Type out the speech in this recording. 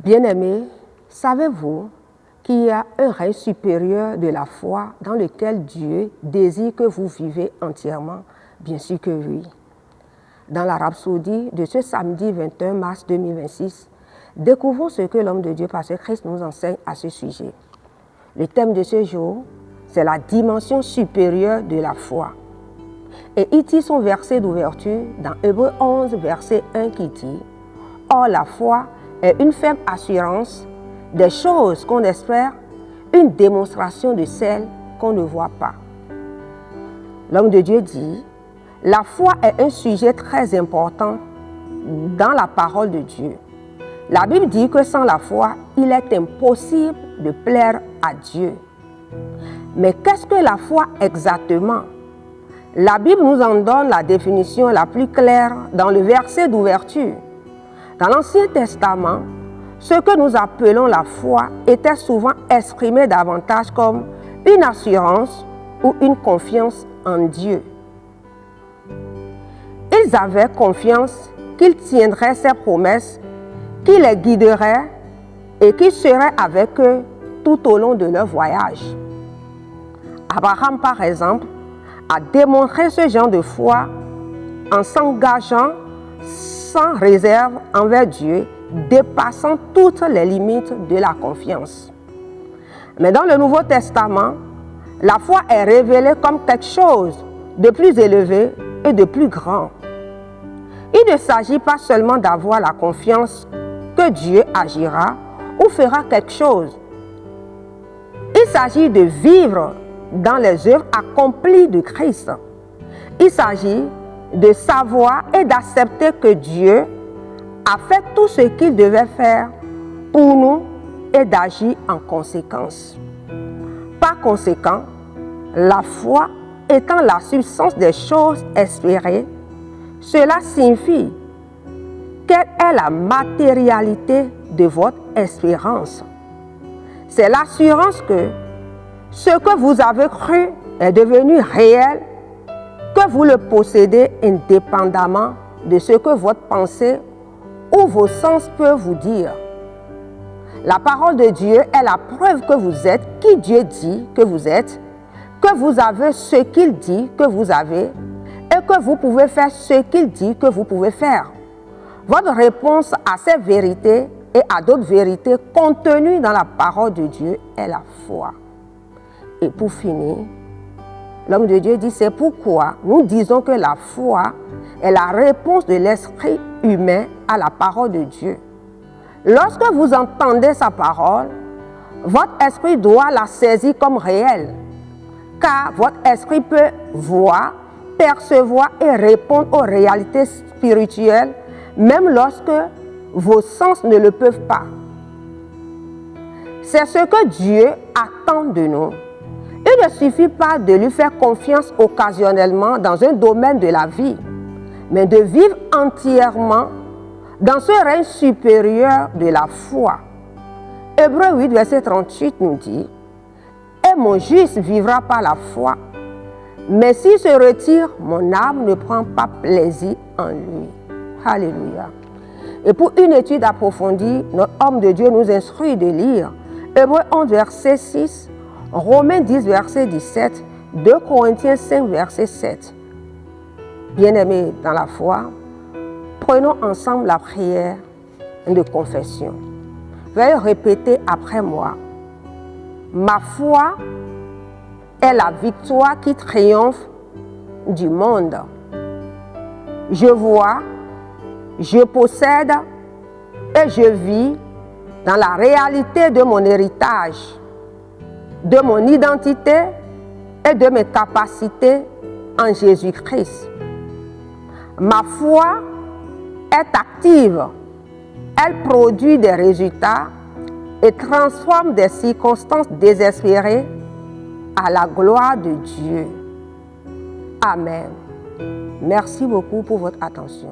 Bien-aimés, savez-vous qu'il y a un règne supérieur de la foi dans lequel Dieu désire que vous vivez entièrement? Bien sûr que oui. Dans la rhapsodie de ce samedi 21 mars 2026, découvrons ce que l'homme de Dieu, Pasteur Chris, nous enseigne à ce sujet. Le thème de ce jour, c'est la dimension supérieure de la foi. Et il tire son verset d'ouverture dans Hébreux 11, verset 1 qui dit « Or la foi est une ferme assurance des choses qu'on espère, une démonstration de celles qu'on ne voit pas. » L'homme de Dieu dit « La foi est un sujet très important dans la parole de Dieu. La Bible dit que sans la foi, il est impossible de plaire à Dieu. Mais qu'est-ce que la foi exactement? La Bible nous en donne la définition la plus claire dans le verset d'ouverture. Dans l'Ancien Testament, ce que nous appelons la foi était souvent exprimé davantage comme une assurance ou une confiance en Dieu. Ils avaient confiance qu'il tiendrait ses promesses, qu'il les guiderait et qu'il serait avec eux tout au long de leur voyage. Abraham, par exemple, a démontré ce genre de foi en s'engageant sans réserve envers Dieu, dépassant toutes les limites de la confiance. Mais dans le Nouveau Testament, la foi est révélée comme quelque chose de plus élevé et de plus grand. Il ne s'agit pas seulement d'avoir la confiance que Dieu agira ou fera quelque chose. Il s'agit de vivre dans les œuvres accomplies de Christ. Il s'agit de savoir et d'accepter que Dieu a fait tout ce qu'il devait faire pour nous et d'agir en conséquence. Par conséquent, la foi étant la substance des choses espérées, cela signifie quelle est la matérialité de votre espérance. C'est l'assurance que ce que vous avez cru est devenu réel, que vous le possédez indépendamment de ce que votre pensée ou vos sens peuvent vous dire. La parole de Dieu est la preuve que vous êtes qui Dieu dit que vous êtes, que vous avez ce qu'il dit que vous avez et que vous pouvez faire ce qu'il dit que vous pouvez faire. Votre réponse à ces vérités et à d'autres vérités contenues dans la parole de Dieu est la foi. Et pour finir, l'homme de Dieu dit, c'est pourquoi nous disons que la foi est la réponse de l'esprit humain à la parole de Dieu. Lorsque vous entendez sa parole, votre esprit doit la saisir comme réelle, car votre esprit peut voir, percevoir et répondre aux réalités spirituelles, même lorsque vos sens ne le peuvent pas. C'est ce que Dieu attend de nous. Il ne suffit pas de lui faire confiance occasionnellement dans un domaine de la vie, mais de vivre entièrement dans ce règne supérieur de la foi. Hébreux 8, verset 38 nous dit « Et mon juste vivra par la foi, mais s'il se retire, mon âme ne prend pas plaisir en lui. » Alléluia. Et pour une étude approfondie, notre homme de Dieu nous instruit de lire Hébreux 11, verset 6, Romains 10, verset 17, 2 Corinthiens 5, verset 7. Bien-aimés dans la foi, prenons ensemble la prière de confession. Veuillez répéter après moi. Ma foi est la victoire qui triomphe du monde. Je vois, je possède et je vis dans la réalité de mon héritage, de mon identité et de mes capacités en Jésus-Christ. Ma foi est active, elle produit des résultats et transforme des circonstances désespérées à la gloire de Dieu. Amen. Merci beaucoup pour votre attention.